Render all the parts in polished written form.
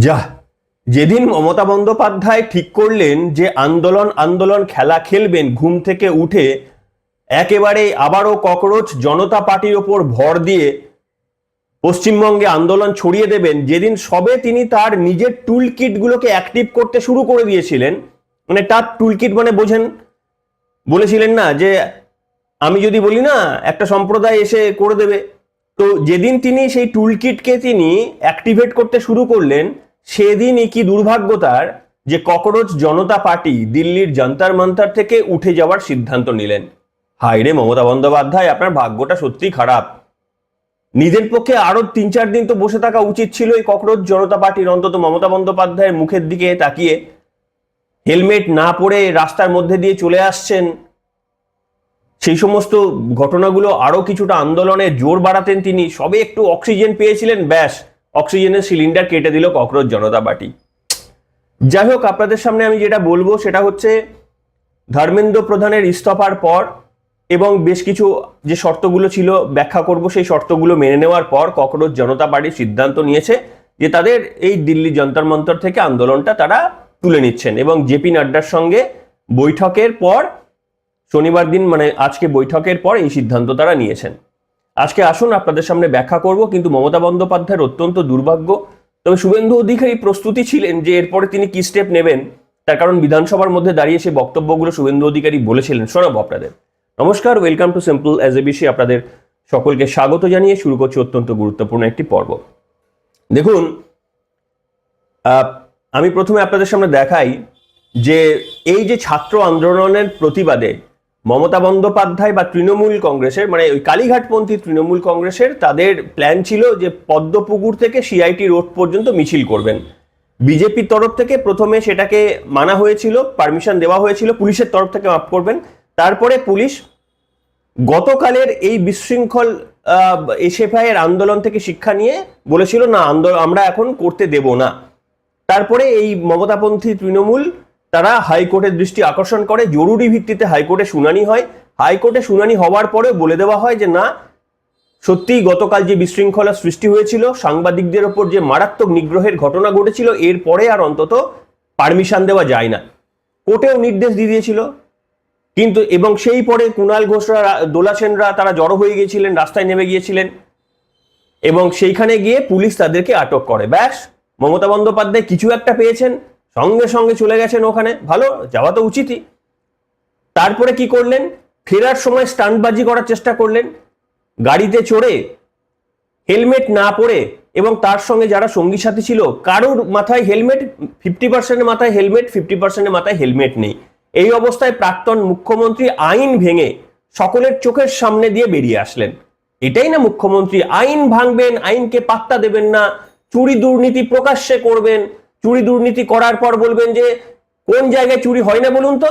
যা যেদিন মমতা বন্দ্যোপাধ্যায় ঠিক করলেন যে আন্দোলন আন্দোলন খেলা খেলবেন, ঘুম থেকে উঠে একেবারে আবারও ককরোচ জনতা পার্টির ওপর ভর দিয়ে পশ্চিমবঙ্গে আন্দোলন ছড়িয়ে দেবেন, যেদিন সবে তিনি তার নিজের টুল কিটগুলোকে অ্যাক্টিভ করতে শুরু করে দিয়েছিলেন, মানে তার টুল কিট মানে বোঝেন, বলেছিলেন না যে আমি যদি বলি না একটা সম্প্রদায় এসে করে দেবে। তো যেদিন তিনি সেই টুল কিটকে তিনি অ্যাক্টিভেট করতে শুরু করলেন, সেদিনই কি দুর্ভাগ্য তার যে ককরোচ জনতা পার্টি দিল্লির যন্তর মন্তর থেকে উঠে যাওয়ার সিদ্ধান্ত নিলেন। হায় রে মমতা বন্দ্যোপাধ্যায়, আপনার ভাগ্যটা সত্যি খারাপ। নিজের পক্ষে আরো 3-4 দিন তো বসে থাকা উচিত ছিল এই ককরোচ জনতা পার্টির, অন্তত মমতা বন্দ্যোপাধ্যায়ের মুখের দিকে তাকিয়ে। হেলমেট না পরে রাস্তার মধ্যে দিয়ে চলে আসছেন, সেই সমস্ত ঘটনাগুলো আরো কিছুটা আন্দোলনের জোর বাড়াতেন তিনি। সবে একটু অক্সিজেন পেয়েছিলেন, ব্যাস অক্সিজেনের সিলিন্ডার কেটে দিল ককরোচ জনতা পার্টি। যাই হোক, আপনাদের সামনে আমি যেটা বলবো সেটা হচ্ছে ধর্মেন্দ্র প্রধানের ইস্তফার পর এবং বেশ কিছু যে শর্তগুলো ছিল ব্যাখ্যা করব, সেই শর্তগুলো মেনে নেওয়ার পর ককরোচ জনতা পার্টি সিদ্ধান্ত নিয়েছে যে তাদের এই দিল্লি যন্তর মন্তর থেকে আন্দোলনটা তারা তুলে নিচ্ছেন। এবং জেপি নাড্ডার সঙ্গে বৈঠকের পর শনিবার দিন, মানে আজকে বৈঠকের পর এই সিদ্ধান্ত তারা নিয়েছেন। আজকে আসুন আপনাদের সামনে ব্যাখ্যা করব। কিন্তু মমতা বন্দ্যোপাধ্যায়ের অত্যন্ত দুর্ভাগ্য, তবে শুভেন্দু অধিকারী প্রস্তুতি ছিলেন যে এরপরে তিনি কি স্টেপ নেবেন, তার কারণ বিধানসভার মধ্যে দাঁড়িয়ে সেই বক্তব্যগুলো শুভেন্দু অধিকারী বলেছিলেন। শোনাবো আপনাদের। নমস্কার, ওয়েলকাম টু সিম্পল এসএবিসি। আপনাদের সকলকে স্বাগত জানিয়ে শুরু করছি অত্যন্ত গুরুত্বপূর্ণ একটি পর্ব। দেখুন, আমি প্রথমে আপনাদের সামনে দেখাই যে এই যে ছাত্র আন্দোলনের প্রতিবাদে মমতা বন্দ্যোপাধ্যায় বা তৃণমূল কংগ্রেসের, মানে ওই কালীঘাটপন্থী তৃণমূল কংগ্রেসের, তাদের প্ল্যান ছিল যে পদ্মপুকুর থেকে সিআইটি রোড পর্যন্ত মিছিল করবেন। বিজেপির তরফ থেকে প্রথমে সেটাকে মানা হয়েছিল, পারমিশন দেওয়া হয়েছিল পুলিশের তরফ থেকে, মাফ করবেন। তারপরে পুলিশ গতকালের এই বিশৃঙ্খল এসএফআই এর আন্দোলন থেকে শিক্ষা নিয়ে বলেছিল না, আন্দোলন আমরা এখন করতে দেব না। তারপরে এই মমতাপন্থী তৃণমূল তারা হাইকোর্টের দৃষ্টি আকর্ষণ করে, জরুরি ভিত্তিতে হাইকোর্টে শুনানি হয়। হাইকোর্টে শুনানি হওয়ার পরে বলে দেওয়া হয় যে না, সত্যিই গতকাল যে বিশৃঙ্খলা সৃষ্টি হয়েছিল, সাংবাদিকদের ওপর যে মারাত্মক নিগ্রহের ঘটনা ঘটেছিল, এরপরে আর অন্তত পারমিশন দেওয়া যায় না। কোর্টেও নির্দেশ দিয়ে দিয়েছিল। কিন্তু এবং সেই পরে কুণাল ঘোষরা, দোলা সেনরা তারা জড়ো হয়ে গিয়েছিলেন, রাস্তায় নেমে গিয়েছিলেন এবং সেইখানে গিয়ে পুলিশ তাদেরকে আটক করে। ব্যাস, মমতা বন্দ্যোপাধ্যায় কিছু একটা পেয়েছেন, সঙ্গে সঙ্গে চলে গেছেন ওখানে। ভালো, যাওয়া তো উচিতই। তারপরে কি করলেন, ফেরার সময় স্টান্টবাজি করার চেষ্টা করলেন। গাড়িতে চড়ে হেলমেট না পরে, এবং তার সঙ্গে যারা সঙ্গী সাথী ছিল কারোর মাথায় হেলমেট, 50% মাথায় হেলমেট, 50% মাথায় হেলমেট নেই। এই অবস্থায় প্রাক্তন মুখ্যমন্ত্রী আইন ভেঙে সকলের চোখের সামনে দিয়ে বেরিয়ে আসলেন। এটাই না মুখ্যমন্ত্রী? আইন ভাঙবেন, আইনকে পাত্তা দেবেন না, চুরি দুর্নীতি প্রকাশ্যে করবেন। চুরি দুর্নীতি করার পর বলবেন যে কোন জায়গায় চুরি হয় না বলুন তো,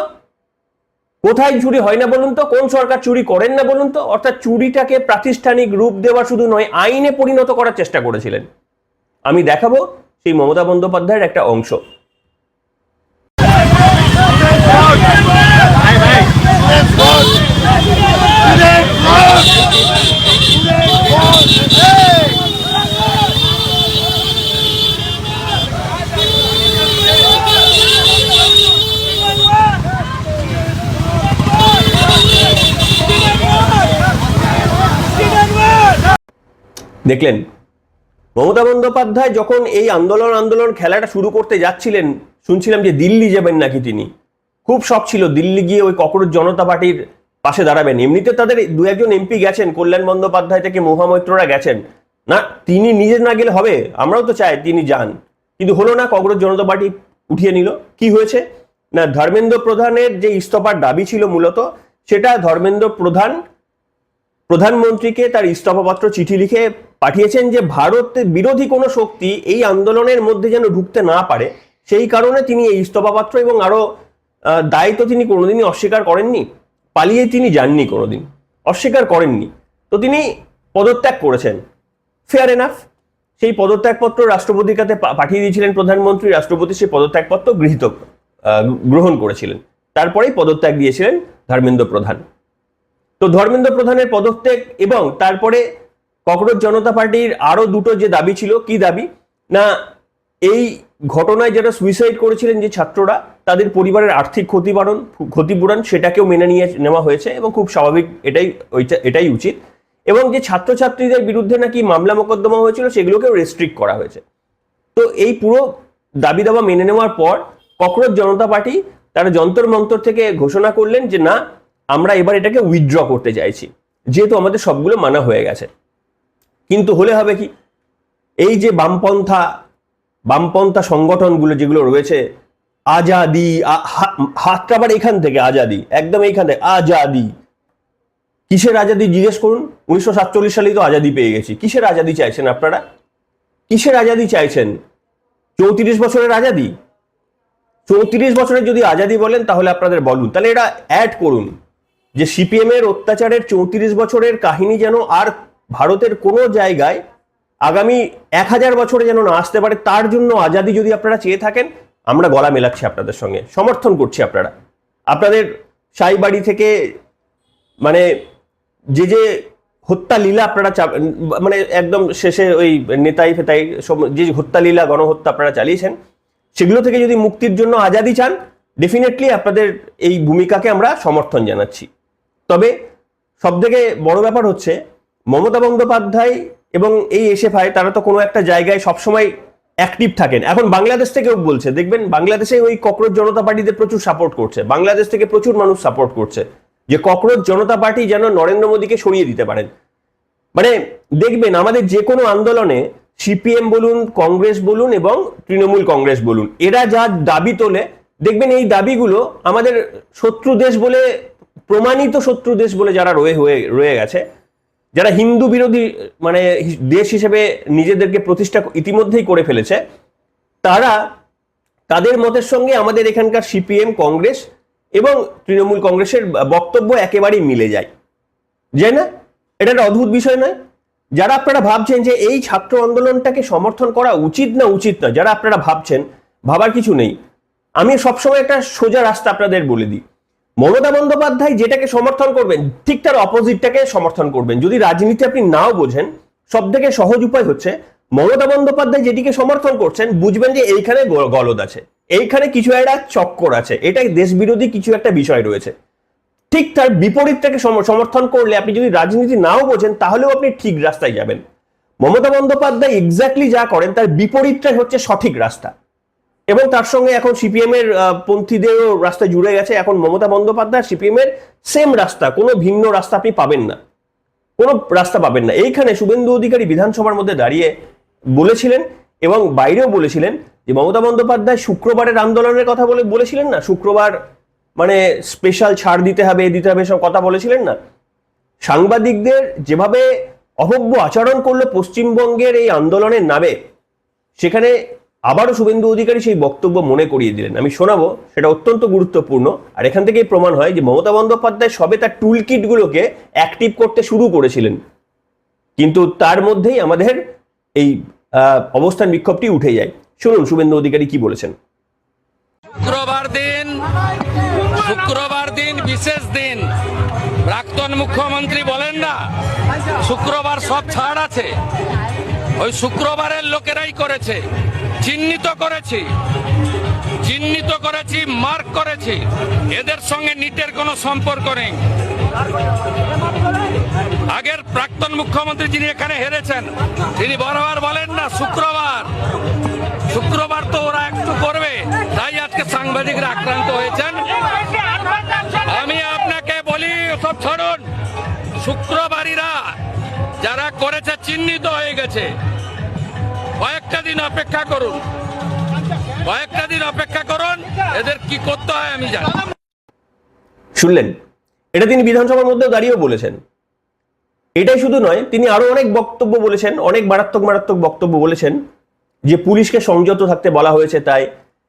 কোথায় চুরি হয় না বলুন তো, কোন সরকার চুরি করেন না বলুন তো। অর্থাৎ চুরিটাকে প্রাতিষ্ঠানিক রূপ দেওয়া শুধু নয়, আইনে পরিণত করার চেষ্টা করেছিলেন। আমি দেখাবো সেই মমতা বন্দ্যোপাধ্যায়ের একটা অংশ। দেখলেন, মমতা বন্দ্যোপাধ্যায় যখন এই আন্দোলন খেলাটা শুরু করতে যাচ্ছিলেন, শুনছিলাম যে দিল্লি যাবেন নাকি তিনি। খুব শখ ছিল দিল্লি গিয়ে ওই ককরোচ জনতা পার্টির পাশে দাঁড়াবেন। এমনিতে তাদের 2-1 এমপি গেছেন, কল্যাণ বন্দ্যোপাধ্যায় থেকে মহামৈত্ররা গেছেন। না, তিনি নিজে না গেলে হবে? আমরাও তো চাই তিনি যান, কিন্তু হলো না। ককরোচ জনতা পার্টি উঠিয়ে নিল। কি হয়েছে না, ধর্মেন্দ্র প্রধানের যে ইস্তফার দাবি ছিল মূলত, সেটা ধর্মেন্দ্র প্রধান প্রধানমন্ত্রীকে তার ইস্তফাপত্র চিঠি লিখে পাঠিয়েছেন যে ভারতের বিরোধী কোনো শক্তি এই আন্দোলনের মধ্যে যেন ঢুকতে না পারে, সেই কারণে তিনি এই ইস্তফাপত্র এবং আরো দায়িত্ব তিনি কোনোদিনই অস্বীকার করেননি। পালিয়ে তিনি যাননি, কোনোদিন অস্বীকার করেননি। তো তিনি পদত্যাগ করেছেন। Fair enough. সেই পদত্যাগপত্র রাষ্ট্রপতির কাছে পাঠিয়ে দিয়েছিলেন প্রধানমন্ত্রী। রাষ্ট্রপতি সেই পদত্যাগপত্র গ্রহণ করেছিলেন। তারপরেই পদত্যাগ দিয়েছিলেন ধর্মেন্দ্র প্রধান। তো ধর্মেন্দ্র প্রধানের পদত্যাগ এবং তারপরে ককরোচ জনতা পার্টির আরো দুটো যে দাবি ছিল। কি দাবি না, এই ঘটনায় যারা সুইসাইড করেছিলেন যে ছাত্ররা, তাদের পরিবারের আর্থিক ক্ষতিপূরণ সেটাকেও মেনে নেওয়া হয়েছে এবং খুব স্বাভাবিক, এটাই উচিত। এবং যে ছাত্রছাত্রীদের বিরুদ্ধে নাকি মামলা মোকদ্দমা হয়েছিল সেগুলোকেও রেস্ট্রিক্ট করা হয়েছে। তো এই পুরো দাবি দাবা মেনে নেওয়ার পর ককরোচ জনতা পার্টি তারা যন্তর মন্তর থেকে ঘোষণা করলেন যে না, আমরা এবার এটাকে উইথড্র করতে চাইছি, যেহেতু আমাদের সবগুলো মানা হয়ে গেছে। কিন্তু হলে হবে কি, এই যে বামপন্থা সংগঠনগুলো যেগুলো রয়েছে, আজাদি, হাতটা আবার এখান থেকে, আজাদি একদম এইখান থেকে, আজাদি কিসের আজাদি জিজ্ঞেস করুন। 1947 সালেই তো আজাদি পেয়ে গেছি। কিসের আজাদি চাইছেন আপনারা? কিসের আজাদি চাইছেন? 34 বছরের আজাদি? 34 বছরের যদি আজাদি বলেন তাহলে আপনাদের বলুন, তাহলে এটা অ্যাড করুন যে সিপিএম এর অত্যাচারের 34 বছরের কাহিনী যেন আর ভারতের কোনো জায়গায় আগামী 1000 বছরে যেন না আসতে পারে, তার জন্য আজাদি যদি আপনারা চেয়ে থাকেন, আমরা গলা মেলাচ্ছি আপনাদের সঙ্গে, সমর্থন করছি। আপনাদের সাই বাড়ি থেকে মানে যে হত্যা লীলা আপনারা মানে একদম শেষে ওই নেতাই ফেতাই যে হত্যা লীলা, গণহত্যা আপনারা চালিয়েছেন, সেগুলো থেকে যদি মুক্তির জন্য আজাদি চান, ডেফিনেটলি আপনাদের এই ভূমিকাকে আমরা সমর্থন জানাচ্ছি। তবে সবথেকে বড় ব্যাপার হচ্ছে মমতা বন্দ্যোপাধ্যায় এবং এই এসএফআই তারা তো কোনো একটা জায়গায় সবসময় অ্যাক্টিভ থাকেন। এখন বাংলাদেশ থেকেও বলছে, দেখবেন বাংলাদেশে ওই ককরোচ জনতা পার্টিদের প্রচুর সাপোর্ট করছে, বাংলাদেশ থেকে প্রচুর মানুষ সাপোর্ট করছে যে ককরোচ জনতা পার্টি যেন নরেন্দ্র মোদীকে সরিয়ে দিতে পারেন। মানে দেখবেন আমাদের যে কোনো আন্দোলনে সিপিএম বলুন, কংগ্রেস বলুন এবং তৃণমূল কংগ্রেস বলুন, এরা যা দাবি তোলে, দেখবেন এই দাবিগুলো আমাদের শত্রু দেশ বলে, প্রমাণিত শত্রু দেশ বলে যারা রয়ে গেছে, যারা হিন্দু বিরোধী মানে দেশ হিসেবে নিজেদেরকে প্রতিষ্ঠা ইতিমধ্যেই করে ফেলেছে, তাদের মতের সঙ্গে আমাদের এখানকার সিপিএম, কংগ্রেস এবং তৃণমূল কংগ্রেসের বক্তব্য একেবারেই মিলে যায়, না? এটা একটা অদ্ভুত বিষয় নয়? যারা আপনারা ভাবছেন যে এই ছাত্র আন্দোলনটাকে সমর্থন করা উচিত না, যারা আপনারা ভাবছেন, ভাবার কিছু নেই। আমি সবসময় একটা সোজা রাস্তা আপনাদের বলে দিই, মমতা বন্দ্যোপাধ্যায় যেটাকে সমর্থন করবেন ঠিক তার অপোজিটটাকে সমর্থন করবেন। যদি রাজনীতি আপনি নাও বোঝেন, সব থেকে সহজ উপায় হচ্ছে মমতা বন্দ্যোপাধ্যায় যেটিকে সমর্থন করছেন বুঝবেন যে এইখানে গলদ আছে, এইখানে কিছু একটা চক্কর আছে, এটাই দেশ বিরোধী কিছু একটা বিষয় রয়েছে। ঠিক তার বিপরীতটাকে সমর্থন করলে আপনি যদি রাজনীতি নাও বোঝেন তাহলেও আপনি ঠিক রাস্তায় যাবেন। মমতা বন্দ্যোপাধ্যায় এক্স্যাক্টলি যা করেন তার বিপরীতটাই হচ্ছে সঠিক রাস্তা, এবং তার সঙ্গে এখন সিপিএম এর পন্থীদেরও রাস্তা জুড়ে গেছে। এখন মমতা বন্দ্যোপাধ্যায় সিপিএম এর সেম রাস্তা, কোনো ভিন্ন রাস্তা আপনি পাবেন না, কোনো রাস্তা পাবেন না। এইখানে শুভেন্দু অধিকারী বিধানসভার মধ্যে দাঁড়িয়ে বলেছিলেন এবং বাইরেও বলেছিলেন যে মমতা বন্দ্যোপাধ্যায় শুক্রবারের আন্দোলনের কথা বলেছিলেন না, শুক্রবার মানে স্পেশাল ছাড় দিতে হবে সব কথা বলেছিলেন না। সাংবাদিকদের যেভাবে অভব্য আচরণ করলো পশ্চিমবঙ্গের এই আন্দোলনের নামে, সেখানে আবারও শুভেন্দু অধিকারী সেই বক্তব্য মনে করিয়ে দিলেন। আমি শোনাবো, সেটা অত্যন্ত গুরুত্বপূর্ণ। আর এখান থেকেই প্রমাণ হয় যে মমতা বন্দ্যোপাধ্যায় সবে তার টুল কিটগুলোকে অ্যাক্টিভ করতে শুরু করেছিলেন, কিন্তু তার মধ্যেই আমাদের এই অবস্থান বিক্ষোভটি উঠে যায়। শুনুন শুভেন্দু অধিকারী কি বলেছেন। শুক্রবার দিন বিশেষ দিন। প্রাক্তন মুখ্যমন্ত্রী বলেন না শুক্রবার সব ছাড় আছে, ওই শুক্রবারের লোকেরাই করেছে। চিহ্নিত করেছি, মার্ক করেছি। এদের সঙ্গে নিটের কোনো সম্পর্ক নেই। আগের প্রাক্তন মুখ্যমন্ত্রী যিনি এখানে হেরেছেন, তিনি বরাবর বলেন না শুক্রবার তো ওরা একটু করবে, তাই আজকে সাংবাদিকরা আক্রান্ত হয়েছেন। আমি আপনাকে বলি, সব ছাড়ুন। শুক্রবারীরা যারা করেছে চিহ্নিত হয়ে গেছে। কয়েকটা দিন অপেক্ষা করুন, এদের কি করতে হয় আমি জানি। শুনলেন, এটা তিনি বিধানসভার মধ্যে দাঁড়িয়েও বলেছেন। এটাই শুধু নয়, তিনি আরো অনেক বক্তব্য বলেছেন, অনেক মারাত্মক বক্তব্য বলেছেন, যে পুলিশকে সংযত থাকতে বলা হয়েছে তাই,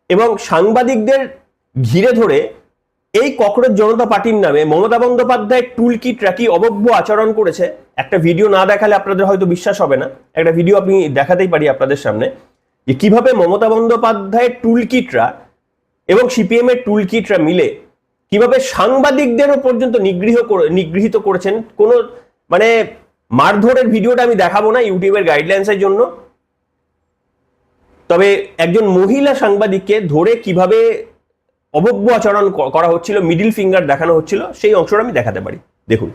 এবং সাংবাদিকদের ঘিরে ধরে এই ককরোচ জনতা পার্টির নামে মমতা বন্দ্যোপাধ্যায় টুলকিটরা কি অভব্য আচরণ করেছে। একটা ভিডিও না দেখালে আপনাদের হয়তো বিশ্বাস হবে না, একটা ভিডিও আমি দেখাতেই পারি আপনাদের সামনে, যে কিভাবে মমতা বন্দ্যোপাধ্যায়ের টুলকিটরা এবং সিপিএম এর টুলকিটরা মিলে কিভাবে সাংবাদিকদেরও পর্যন্ত নিগৃহীত করেছেন। কোনো মানে মারধরের ভিডিওটা আমি দেখাবো না ইউটিউবের গাইডলাইন্সের জন্য, তবে একজন মহিলা সাংবাদিককে ধরে কিভাবে অভব্য আচরণ করা হচ্ছিল, মিডিল ফিঙ্গার দেখানো হচ্ছিল, সেই অংশটা আমি দেখাতে পারি, দেখুন।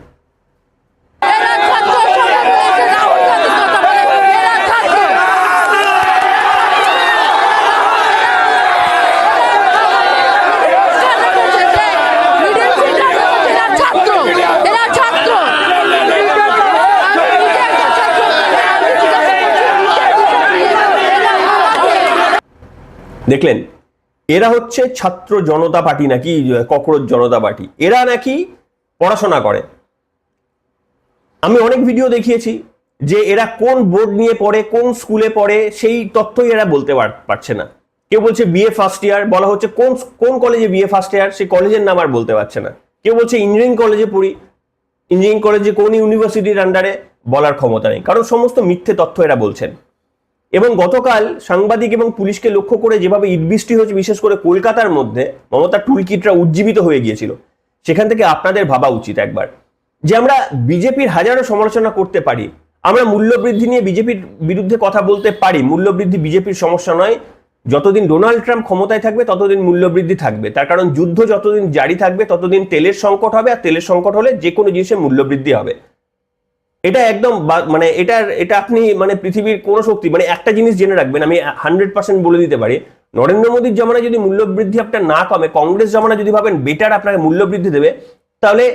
দেখলেন, এরা হচ্ছে ছাত্র জনতা পার্টি নাকি ককরোচ জনতা পার্টি, এরা নাকি পড়াশোনা করে। আমি অনেক ভিডিও দেখিয়েছি যে এরা কোন বোর্ড নিয়ে পড়ে, কোন স্কুলে পড়ে, সেই তথ্যই এরা বলতে পারছে না। কেউ বলছে বিএ ফার্স্ট ইয়ার, বলা হচ্ছে কোন কোন কলেজে বিএ ফার্স্ট ইয়ার, সেই কলেজের নাম আর বলতে পারছে না। কেউ বলছে ইঞ্জিনিয়ারিং কলেজে পড়ি, ইঞ্জিনিয়ারিং কলেজে কোন ইউনিভার্সিটির আন্ডারে, বলার ক্ষমতা নেই, কারণ সমস্ত মিথ্যে তথ্য এরা বলছেন। এবং গতকাল সাংবাদিক এবং পুলিশকে লক্ষ্য করে যেভাবে ইটবৃষ্টি হচ্ছে, বিশেষ করে কলকাতার মধ্যে, মমতার টুলকিটরা উজ্জীবিত হয়ে গিয়েছিল, সেখান থেকে আপনাদের ভাবা উচিত একবার যে আমরা বিজেপির হাজারো সমালোচনা করতে পারি, আমরা মূল্যবৃদ্ধি নিয়ে বিজেপির বিরুদ্ধে কথা বলতে পারি, মূল্যবৃদ্ধি বিজেপির সমস্যা নয়। যতদিন ডোনাল্ড ট্রাম্প ক্ষমতায় থাকবে ততদিন মূল্যবৃদ্ধি থাকবে, তার কারণ যুদ্ধ যতদিন জারি থাকবে ততদিন তেলের সংকট হবে, আর তেলের সংকট হলে যে কোনো জিনিসের মূল্যবৃদ্ধি হবে। এটা একদম মানে এটা আপনি মানে পৃথিবীর কোন শক্তি, মানে একটা জিনিস জেনে রাখবেন, আমি 100% বলে দিতে পারি, নরেন্দ্র মোদীর জমানায় যদি মূল্যবৃদ্ধি আপনার না কমে, কংগ্রেস জমানায় যদি ভাবেন বেটার আপনাকে মূল্যবৃদ্ধি দেবে, তাহলে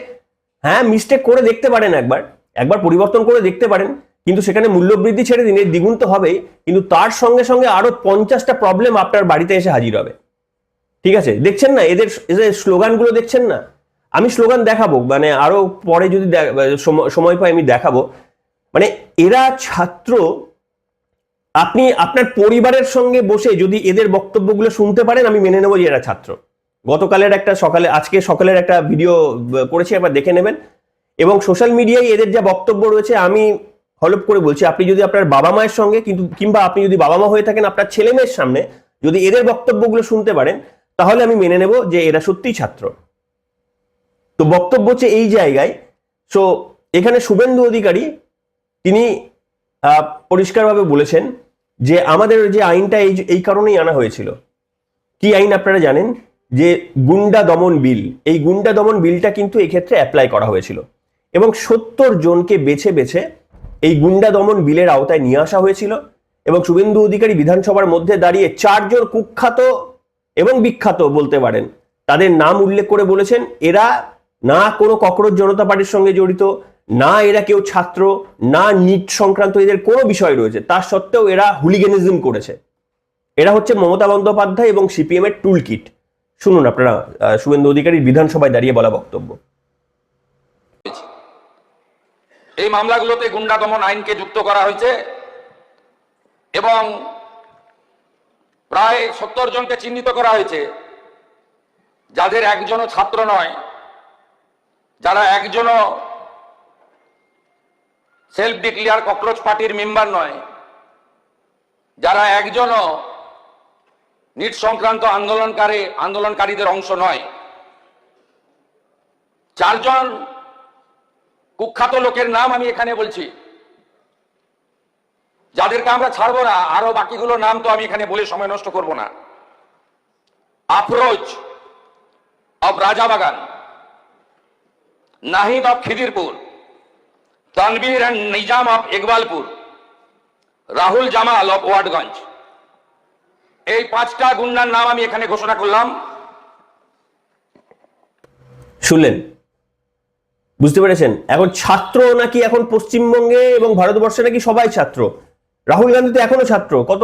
হ্যাঁ মিস্টেক করে দেখতে পারেন, একবার পরিবর্তন করে দেখতে পারেন, কিন্তু সেখানে মূল্যবৃদ্ধি ছেড়ে দিন, এর দ্বিগুণ তো হবেই, কিন্তু তার সঙ্গে সঙ্গে আরো 50টা প্রবলেম আপনার বাড়িতে এসে হাজির হবে। ঠিক আছে, দেখছেন না এদের স্লোগানগুলো, দেখছেন না? আমি স্লোগান দেখাবো, মানে আরো পরে যদি সময় পাই আমি দেখাবো। মানে এরা ছাত্র, আপনি আপনার পরিবারের সঙ্গে বসে যদি এদের বক্তব্যগুলো শুনতে পারেন, আমি মেনে নেবো যে এরা ছাত্র। গতকালের একটা আজকে সকালের একটা ভিডিও করেছি, একবার দেখে নেবেন। এবং সোশ্যাল মিডিয়ায় এদের যা বক্তব্য রয়েছে, আমি হলপ করে বলছি, আপনি যদি আপনার বাবা মায়ের সঙ্গে কিংবা আপনি যদি বাবা মা হয়ে থাকেন, আপনার ছেলে মেয়ের সামনে যদি এদের বক্তব্যগুলো শুনতে পারেন, তাহলে আমি মেনে নেব যে এরা সত্যিই ছাত্র। তো বক্তব্য হচ্ছে এই জায়গায়। সো এখানে শুভেন্দু অধিকারী তিনি পরিষ্কারভাবে বলেছেন যে আমাদের যে আইনটা এই কারণেই আনা হয়েছিল। কি আইন আপনারা জানেন? যে গুন্ডা দমন বিল। এই গুন্ডা দমন বিলটা কিন্তু এক্ষেত্রে অ্যাপ্লাই করা হয়েছিল এবং 70 জনকে বেছে বেছে এই গুন্ডা দমন বিলের আওতায় নিয়ে আসা হয়েছিল। এবং শুভেন্দু অধিকারী বিধানসভার মধ্যে দাঁড়িয়ে 4 জন কুখ্যাত এবং বিখ্যাত বলতে পারেন তাদের নাম উল্লেখ করে বলেছেন এরা না কোনো ককরোচ জনতা পার্টির সঙ্গে জড়িত, না এরা কেউ ছাত্র, না নিট সংক্রান্ত এদের কোনো বিষয় রয়েছে, তা সত্ত্বেও এরা হুলিগানিজম করেছে। এরা হচ্ছে মমতা বন্দ্যোপাধ্যায় এবং সিপিএম এর টুল কিট। শুনুন আপনারা শুভেন্দু অধিকারীর বিধানসভায় দাঁড়িয়ে বলা বক্তব্য। এই মামলাগুলোতে গুন্ডা দমন আইনকে যুক্ত করা হয়েছে এবং প্রায় 70 জনকে চিহ্নিত করা হয়েছে, যাদের একজনও ছাত্র নয়, যারা একজনও সেলফ ডিক্লেয়ার ককরোচ পার্টির মেম্বার নয়, যারা একজনও নিট সংক্রান্ত আন্দোলনকারীদের অংশ নয়। 4 জন কুখ্যাত লোকের নাম আমি এখানে বলছি, যাদেরকে আমরা ছাড়বো না। আরো বাকিগুলোর নাম তো আমি এখানে বলে সময় নষ্ট করব না। Afroz of Rajabagan, Nahid of Khidirpur, Tanveer and Nizam of Iqbalpur, Rahul Jamal of Watgunge. এই 5টা গুন্ডার নাম আমি এখানে ঘোষণা করলাম। শুনলেন, বুঝতে পেরেছেন? এখন ছাত্র নাকি এখন পশ্চিমবঙ্গে এবং ভারতবর্ষে নাকি সবাই ছাত্র। রাহুল গান্ধী তো এখনো ছাত্র, কত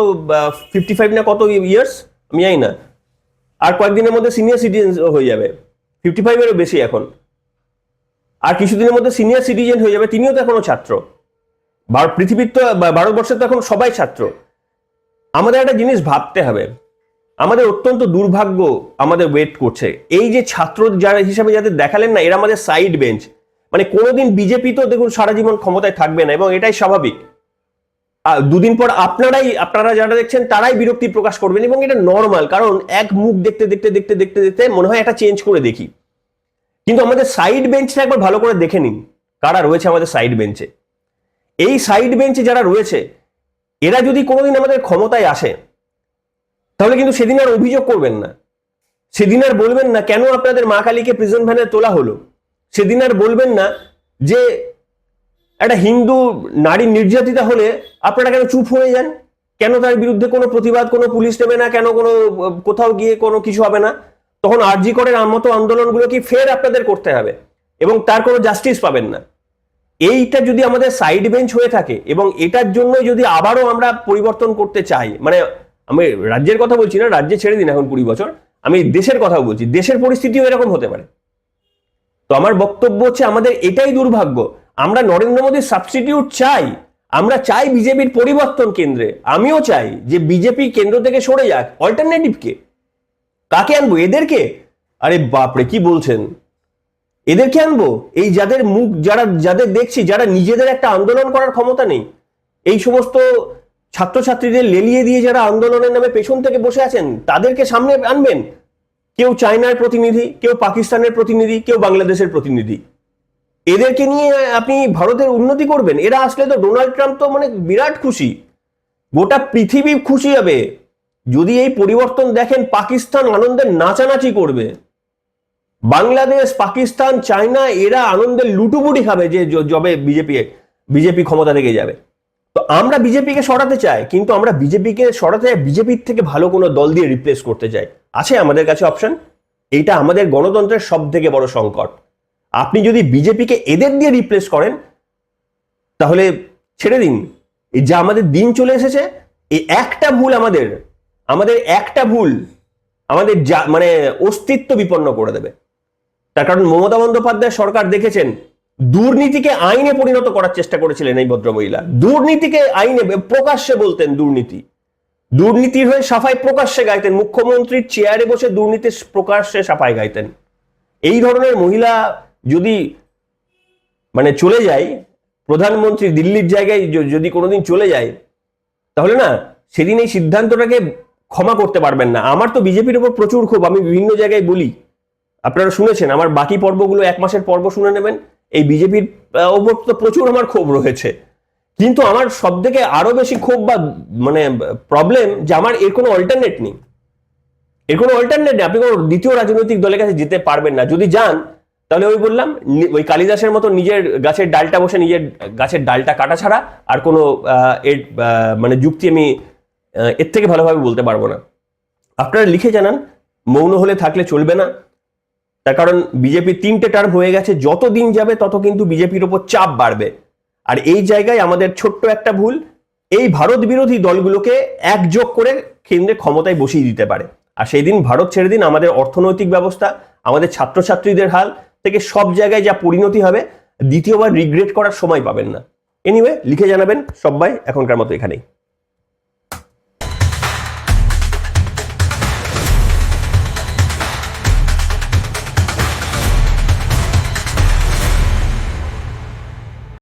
55 না কত ইয়ার্স আমি জানি না, আর কয়েকদিনের মধ্যে সিনিয়র সিটিজেন হয়ে যাবে, 55-এরও বেশি এখন, আর কিছুদিনের মধ্যে সিনিয়র সিটিজেন হয়ে যাবে, তিনিও তো এখনো ছাত্র। পৃথিবীর তো ভারতবর্ষের তো এখন সবাই ছাত্র। আমাদের একটা জিনিস ভাবতে হবে, আমাদের অত্যন্ত দুর্ভাগ্য আমাদের ওয়েট করছে। এই যে ছাত্র যারা হিসাবে যাদের দেখালেন না, এরা আমাদের সাইড বেঞ্চ। মানে কোনোদিন বিজেপি তো দেখুন সারা জীবন ক্ষমতায় থাকবে না, এবং এটাই স্বাভাবিক। দুদিন পর আপনারা যারা দেখছেন তারাই বিরক্তি প্রকাশ করবেন, এবং এটা নর্মাল, কারণ এক মুখ দেখতে দেখতে দেখতে দেখতে দেখতে মনে হয় এটা চেঞ্জ করে দেখি। কিন্তু আমাদের সাইড বেঞ্চটা একবার ভালো করে দেখে নিন, কারা রয়েছে আমাদের সাইড বেঞ্চে। এই সাইড বেঞ্চে যারা রয়েছে, এরা যদি কোনোদিন আমাদের ক্ষমতায় আসে, তাহলে কিন্তু সেদিন আর অভিযোগ করবেন না, সেদিন আর বলবেন না কেন আপনাদের মা কালীকে প্রিজন ভ্যানে তোলা হলো, সেদিন আর বলবেন না যে একটা হিন্দু নারী নির্যাতিতা হলে আপনারা কেন চুপ হয়ে যান, কেন তার বিরুদ্ধে কোনো প্রতিবাদ, কোনো পুলিশ নেবে না, কেন কোনো কোথাও গিয়ে কোনো কিছু হবে না। তখন আরজি করের মতো আন্দোলনগুলো কি ফের আপনাদের করতে হবে এবং তার কোনো জাস্টিস পাবেন না। এইটা যদি আমাদের সাইড বেঞ্চ হয়ে থাকে এবং এটার জন্য যদি আবারও আমরা পরিবর্তন করতে চাই, মানে আমি রাজ্যের কথা বলছি না, রাজ্যে ছেড়ে দিন এখন 20 বছর, আমি দেশের কথাও বলছি, দেশের পরিস্থিতিও এরকম হতে পারে। তো আমার বক্তব্য হচ্ছে আমাদের এটাই দুর্ভাগ্য, আমরা নরেন্দ্র মোদীর সাবস্টিটিউট চাই, আমরা চাই বিজেপির পরিবর্তন কেন্দ্রে, আমিও চাই যে বিজেপি কেন্দ্র থেকে সরে যাক, অল্টারনেটিভ কে, কাকে আনবো, এদেরকে? আরে বাপরে কি বলছেন, এদেরকে আনবো? এই যাদের মুখ যাদের দেখছি, যারা নিজেদের একটা আন্দোলন করার ক্ষমতা নেই, এই সমস্ত ছাত্রছাত্রীদের লেলিয়ে দিয়ে যারা আন্দোলনের নামে পেছন থেকে বসে আছেন, তাদেরকে সামনে আনবেন? কেউ চায়নার প্রতিনিধি, কেউ পাকিস্তানের প্রতিনিধি, কেউ বাংলাদেশের প্রতিনিধি, এদেরকে নিয়ে আপনি ভারতের উন্নতি করবেন? এরা আসলে তো ডোনাল্ড ট্রাম্প তো মানে বিরাট খুশি, গোটা পৃথিবী খুশি হবে যদি এই পরিবর্তন দেখেন। পাকিস্তান আনন্দের নাচানাচি করবে, বাংলাদেশ, পাকিস্তান, চায়না এরা আনন্দের লুটুপুটি খাবে যে যবে বিজেপি ক্ষমতা থেকে যাবে। তো আমরা বিজেপিকে সরাতে চাই, কিন্তু আমরা বিজেপিকে সরাতে বিজেপির থেকে ভালো কোনো দল দিয়ে রিপ্লেস করতে চাই। আছে আমাদের কাছে অপশন, এইটা আমাদের গণতন্ত্রের সব থেকে বড় সংকট। আপনি যদি বিজেপিকে এদের দিয়ে রিপ্লেস করেন তাহলে ছেড়ে দিন, এই যা আমাদের দিন চলে এসেছে, এই একটা ভুল আমাদের একটা ভুল আমাদের মানে অস্তিত্ব বিপন্ন করে দেবে। তার কারণ মমতা বন্দ্যোপাধ্যায় সরকার দেখেছেন দুর্নীতিকে আইনে পরিণত করার চেষ্টা করেছিলেন এই ভদ্রমহিলা, দুর্নীতিকে আইনে প্রকাশ্যে বলতেন, দুর্নীতির হয়ে সাফাই প্রকাশ্যে গাইতেন, মুখ্যমন্ত্রীর চেয়ারে বসে দুর্নীতির প্রকাশ্যে সাফাই গাইতেন। এই ধরনের মহিলা যদি মানে চলে যায়, প্রধানমন্ত্রী দিল্লির জায়গায় যদি কোনোদিন চলে যায়, তাহলে না সেদিন এই সিদ্ধান্তটাকে ক্ষমা করতে পারবেন না। আমার তো বিজেপির উপর প্রচুর ক্ষোভ, আমি বিভিন্ন জায়গায় বলি, আপনারা শুনেছেন, আমার বাকি পর্বগুলো 1 মাসের পর্ব শুনে নেবেন, এই বিজেপির ওপর তো প্রচুর আমার ক্ষোভ রয়েছে। কিন্তু আমার সব থেকে আরো বেশি ক্ষোভ বা মানে প্রবলেম যে আমার এর কোনো অল্টারনেট নেই, আপনি কোনো দ্বিতীয় রাজনৈতিক দলের কাছে যেতে পারবেন না। যদি যান তাহলে ওই বললাম, ওই কালিদাসের মতো নিজের গাছের ডালটা বসে নিজের গাছের ডালটা কাটা ছাড়া আর কোনো মানে যুক্তি আমি এর থেকে ভালোভাবে বলতে পারবো না। আপনারা লিখে জানান, মৌন হলে থাকলে চলবে না। তার কারণ বিজেপি 3টে টার্ম হয়ে গেছে, যত দিন যাবে তত কিন্তু বিজেপির উপর চাপ বাড়বে। আর এই জায়গায় আমাদের ছোট্ট একটা ভুল, এই ভারত বিরোধী দলগুলোকে একযোগ করে কেন্দ্রে ক্ষমতায় বসিয়ে দিতে পারে। আর সেই দিন ভারত ছেড়ে দিন, আমাদের অর্থনৈতিক ব্যবস্থা, আমাদের ছাত্রছাত্রীদের হাল থেকে সব জায়গায় যা পরিণতি হবে, দ্বিতীয়বার রিগ্রেট করার সময় পাবেন না। এনিওয়ে লিখে জানাবেন সবাই, এখনকার মতো এখানেই।